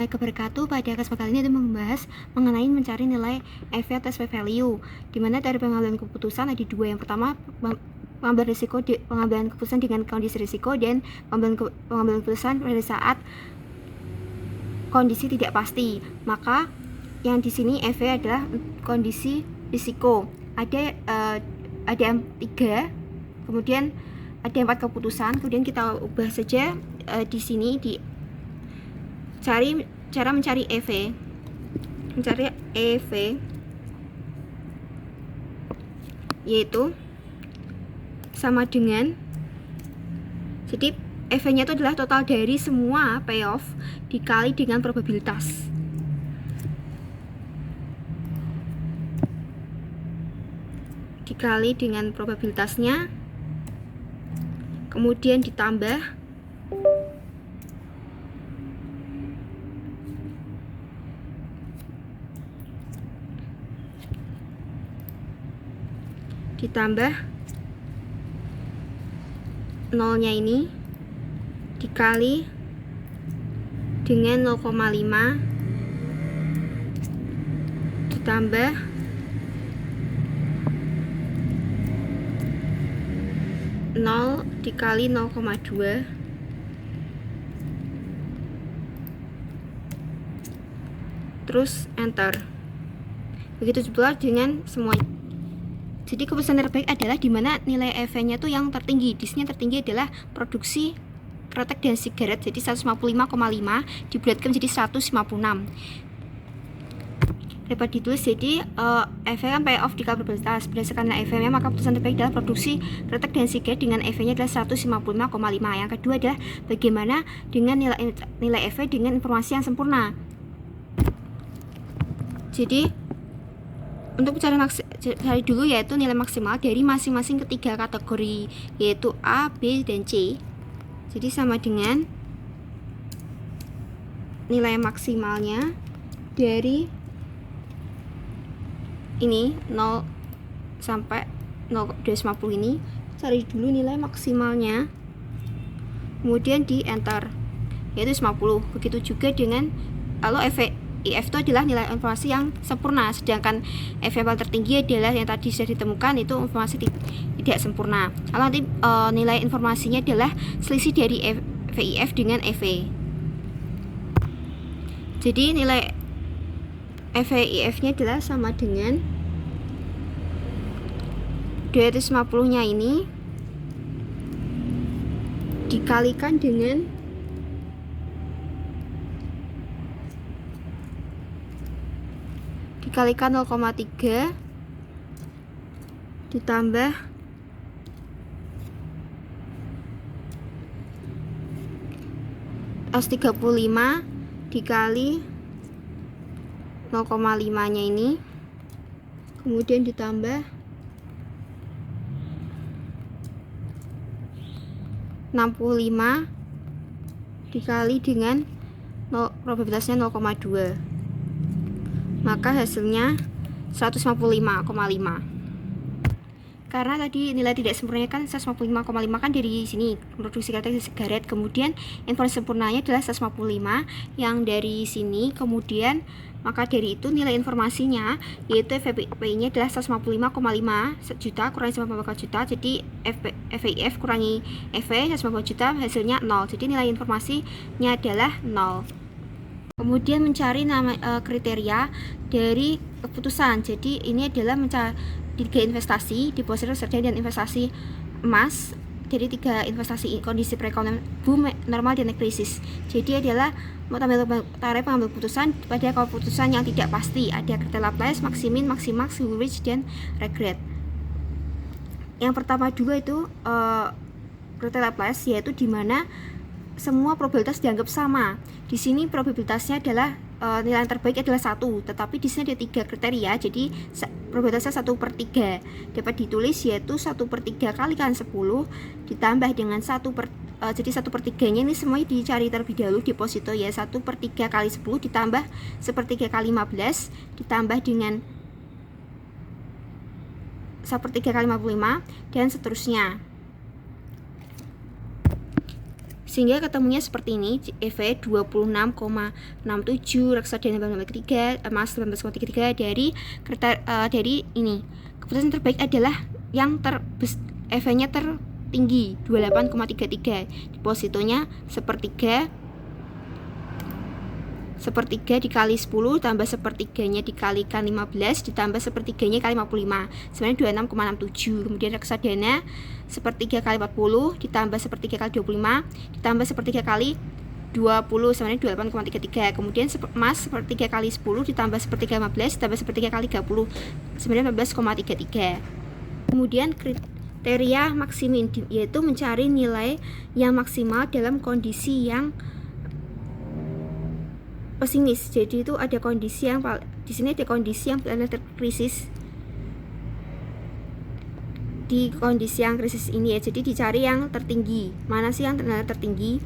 Wabarakatuh. Pada kesempatan kali ini itu membahas mengenai mencari nilai EV atau SP value, di mana dari pengambilan keputusan ada dua. Yang pertama, pengambilan keputusan dengan kondisi risiko, dan pengambilan keputusan pada saat kondisi tidak pasti. Maka yang di sini EV adalah kondisi risiko. Ada 3, kemudian ada 4 keputusan. Kemudian kita ubah saja di sini di cara mencari EV. Mencari EV yaitu sama dengan, jadi EV-nya itu adalah total dari semua payoff dikali dengan probabilitas. Dikali dengan probabilitasnya, kemudian ditambah nolnya ini dikali dengan 0,5 ditambah nol dikali 0,2 terus enter. Begitu juga dengan semua. Jadi keputusan terbaik adalah di mana nilai EV-nya itu yang tertinggi. Di sini yang tertinggi adalah produksi kretek dan sigaret, jadi 155,5 dibulatkan menjadi 156. Dapat ditulis jadi EV kan payoff dikali probabilitas. Berdasarkan nilai EV-nya, maka keputusan terbaik adalah produksi kretek dan sigaret dengan EV-nya adalah 155,5. Yang kedua adalah bagaimana dengan nilai EV dengan informasi yang sempurna. Jadi untuk cari dulu yaitu nilai maksimal dari masing-masing ketiga kategori, yaitu A, B, dan C. Jadi sama dengan nilai maksimalnya dari ini 0 sampai 0,250 ini. Cari dulu nilai maksimalnya, kemudian di enter, yaitu 50. Begitu juga dengan lalu EF itu adalah nilai informasi yang sempurna, sedangkan EV yang paling tertinggi adalah yang tadi sudah ditemukan, itu informasi tidak sempurna. Lalu nanti nilai informasinya adalah selisih dari VIF dengan EV. Jadi nilai VIF-nya adalah sama dengan 250-nya ini dikalikan dengan dikalikan 0,3 ditambah S35 dikali 0,5 nya ini, kemudian ditambah 65 dikali dengan probabilitasnya 0,2, maka hasilnya 155,5. Karena tadi nilai tidak sempurnanya kan 155,5 kan dari sini produksi kretek sigaret, kemudian informasi sempurnanya adalah 155 yang dari sini, kemudian maka dari itu nilai informasinya yaitu FPI-nya adalah 155,5 juta kurangi 150 juta, jadi FPIF kurangi EV 150 juta, hasilnya 0. Jadi nilai informasinya adalah 0. Kemudian mencari kriteria dari keputusan. Jadi ini adalah mencari 3 investasi, deposito reksadana dan investasi emas. Dari 3 investasi kondisi perekonomian boom, normal, dan krisis. Jadi adalah tarif pengambil keputusan pada keputusan yang tidak pasti. Ada kriteria Laplace, maximin, maximax, Woolrich, dan regret. Yang pertama dulu itu kriteria Laplace, yaitu di mana semua probabilitas dianggap sama. Di sini probabilitasnya adalah nilai yang terbaik adalah 1, tetapi di sini ada 3 kriteria, jadi probabilitasnya 1/3. Dapat ditulis yaitu 1/3 kalikan 10 ditambah dengan jadi 1/3-nya ini semuanya dicari terlebih dahulu deposito, ya 1/3 kali 10 ditambah 1/3 kali 15 ditambah dengan 1/3 kali 55 dan seterusnya. sehingga ketemunya seperti ini. EV 26,67, reksadana 19,3, emas 19,33. Dari ini keputusan terbaik adalah yang EV-nya tertinggi 28,33, depositonya sepertiga dikali 10 tambah sepertiganya dikalikan 15 ditambah sepertiganya kali 55, sebenarnya 26,67. Kemudian reksadana sepertiga kali 40 ditambah sepertiga kali 25 ditambah sepertiga kali 20, sebenarnya 28,33. Kemudian emas sepertiga kali 10 ditambah sepertiga 15 ditambah sepertiga kali 30, sebenarnya 15,33. Kemudian kriteria maksimum yaitu mencari nilai yang maksimal dalam kondisi yang pesimis. Jadi itu ada kondisi yang di sini ada kondisi yang benar-benar krisis. Di kondisi yang krisis ini ya, jadi dicari yang tertinggi. Mana sih yang benar-benar tertinggi?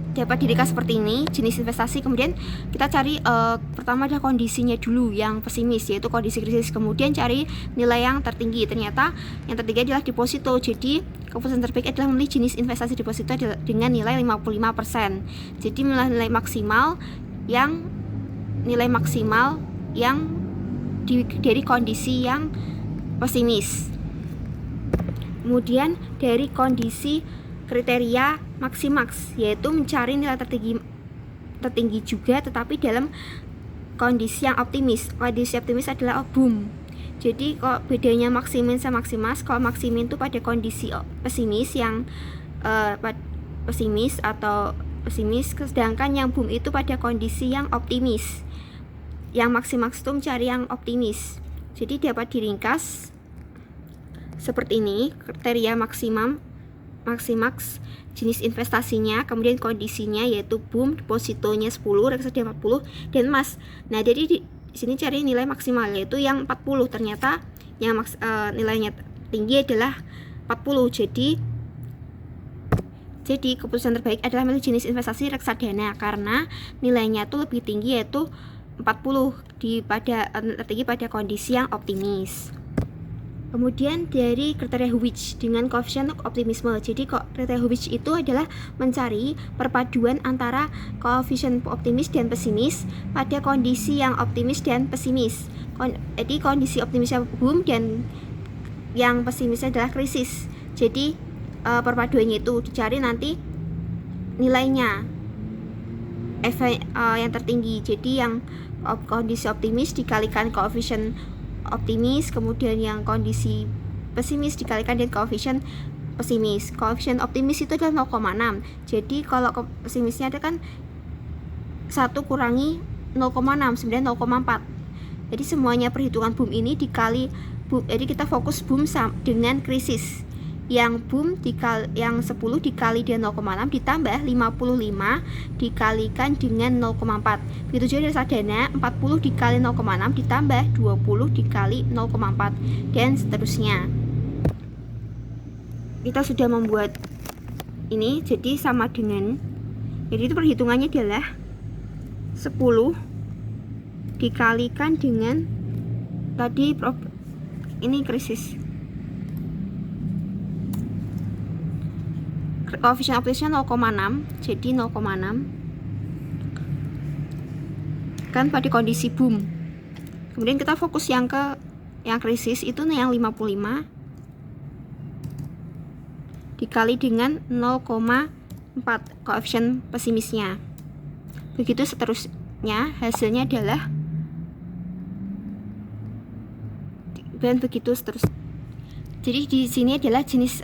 Dapat diringkas seperti ini jenis investasi. Kemudian kita cari pertama adalah kondisinya dulu yang pesimis, yaitu kondisi krisis. Kemudian cari nilai yang tertinggi. Ternyata yang tertinggi adalah deposito. Jadi keputusan terbaik adalah memilih jenis investasi deposito dengan nilai 55%. Jadi nilai maksimal yang dari kondisi yang pesimis. Kemudian dari kondisi kriteria maksimaks, yaitu mencari nilai tertinggi juga tetapi dalam kondisi yang optimis. Kondisi optimis adalah boom. Jadi kok bedanya maksimin sama maksimas, kalau maksimin itu pada kondisi pesimis yang pesimis, sedangkan yang boom itu pada kondisi yang optimis. Yang maksimaks itu mencari yang optimis. Jadi dapat diringkas seperti ini kriteria maksimaks, jenis investasinya, kemudian kondisinya yaitu boom, depositonya 10, reksadana 40, dan emas. Nah, jadi di sini cari nilai maksimal yaitu yang 40. Ternyata yang nilainya tinggi adalah 40. Jadi keputusan terbaik adalah milih jenis investasi reksadana karena nilainya itu lebih tinggi yaitu 40 tertinggi pada kondisi yang optimis. Kemudian dari kriteria Hurwitz dengan koefisien optimisme. Jadi kriteria Hurwitz itu adalah mencari perpaduan antara koefisien optimis dan pesimis pada kondisi yang optimis dan pesimis. Jadi kondisi optimisnya boom dan yang pesimisnya adalah krisis. Jadi perpaduannya itu dicari nanti nilainya yang tertinggi. Jadi yang kondisi optimis dikalikan koefisien optimis, kemudian yang kondisi pesimis dikalikan dengan koefisien pesimis. Koefisien optimis itu adalah 0,6. Jadi kalau pesimisnya ada kan 1 kurangi 0,6, 0,4. Jadi semuanya perhitungan boom ini dikali boom. Jadi kita fokus boom dengan krisis. Yang boom yang 10 dikali dengan 0,6 ditambah 55 dikalikan dengan 0,4. Begitu juga dari reksadana 40 dikali 0,6 ditambah 20 dikali 0,4 dan seterusnya. Kita sudah membuat ini, jadi sama dengan, jadi itu perhitungannya adalah 10 dikalikan dengan tadi ini krisis. Koefisien optimisnya 0,6, jadi 0,6 kan pada kondisi boom. Kemudian kita fokus yang krisis itu yang 55 dikali dengan 0,4 koefisien pesimisnya. Begitu seterusnya, hasilnya adalah dan begitu seterusnya. Jadi di sini adalah jenis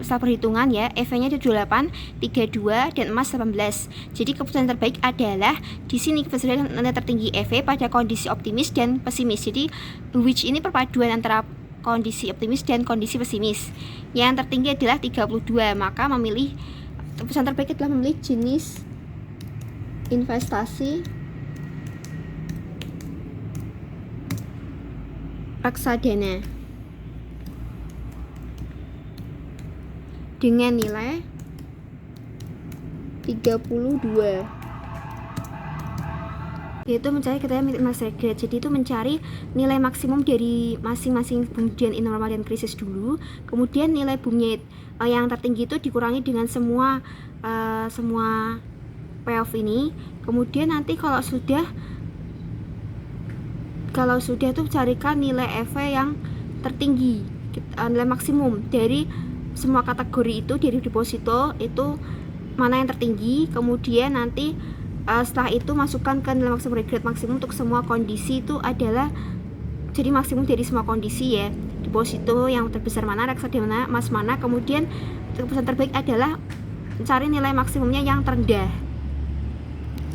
perhitungan ya. EV-nya ada 28, 32 dan emas 18. Jadi keputusan terbaik adalah di sini keputusan tertinggi EV pada kondisi optimis dan pesimis. Jadi which ini perpaduan antara kondisi optimis dan kondisi pesimis. Yang tertinggi adalah 32, maka keputusan terbaik adalah memilih jenis investasi reksadana dengan nilai 32. yaitu mencari kriteria minimum regret. Jadi itu mencari nilai maksimum dari masing-masing boom dan normal dan krisis dulu, kemudian nilai boomnya yang tertinggi itu dikurangi dengan semua payoff ini. Kemudian nanti kalau sudah tuh carikan nilai EV yang tertinggi, nilai maksimum dari semua kategori itu, dari deposito itu mana yang tertinggi. Kemudian nanti setelah itu masukkan ke nilai maksimum regret maksimum untuk semua kondisi itu adalah jadi maksimum dari semua kondisi ya, deposito yang terbesar mana, reksadana emas mana. Kemudian keputusan terbaik adalah mencari nilai maksimumnya yang terendah.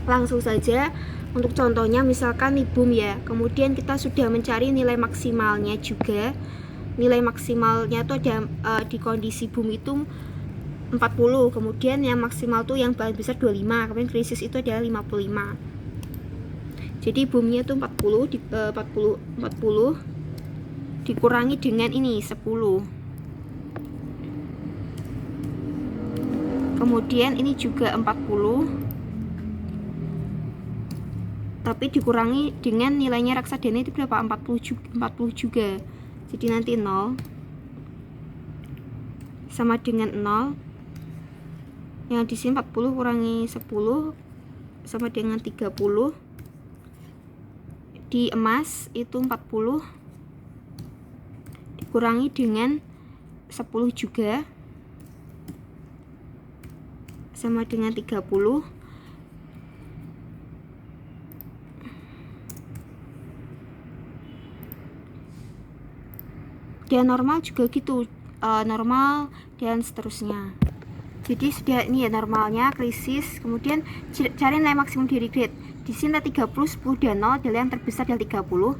Langsung saja untuk contohnya, misalkan nih boom ya, kemudian kita sudah mencari nilai maksimalnya juga. Nilai maksimalnya itu ada di kondisi boom itu 40, kemudian yang maksimal tuh yang paling besar 25, kemudian krisis itu adalah 55. Jadi boomnya itu 40 dikurangi dengan ini 10. Kemudian ini juga 40, tapi dikurangi dengan nilainya reksadana itu berapa? 40 juga. Jadi nanti 0 sama dengan 0. Yang di sini 40 kurangi 10 sama dengan 30. Di emas itu 40 dikurangi dengan 10 juga sama dengan 30. Dan normal juga gitu, normal dan seterusnya. Jadi sudah ini ya normalnya, krisis, kemudian cari nilai maksimum dari grade. Di sini 30, 10 dan 0 adalah yang terbesar adalah 30.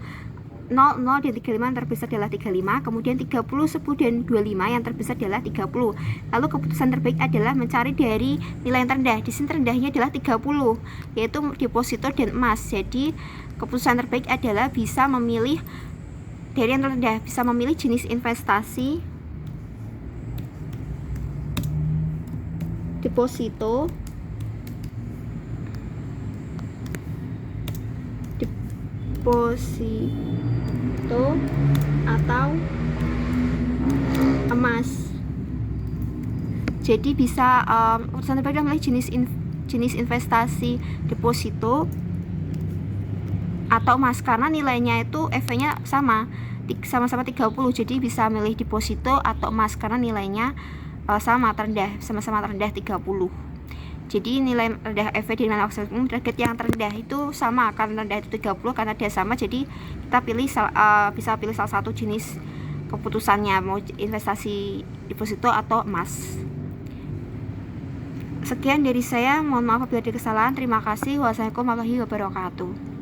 0, 0 dan 35 yang terbesar adalah 35. Kemudian 30, 10 dan 25 yang terbesar adalah 30. Lalu keputusan terbaik adalah mencari dari nilai yang terendah. Di sini terendahnya adalah 30, yaitu deposito dan emas. Jadi keputusan terbaik adalah bisa memilih dari yang terendah, bisa memilih jenis investasi, deposito, atau emas. Jadi bisa urusan terbaik adalah jenis investasi, deposito atau emas, karena nilainya itu EV-nya sama-sama 30. Jadi bisa milih deposito atau emas karena nilainya sama sama-sama terendah 30. Jadi nilai rendah EV dengan maksimum target yang terendah itu sama, karena rendah itu 30 karena dia sama. Jadi kita bisa pilih salah satu jenis keputusannya, mau investasi deposito atau emas. Sekian dari saya, mohon maaf apabila ada kesalahan. Terima kasih. Wassalamualaikum warahmatullahi wabarakatuh.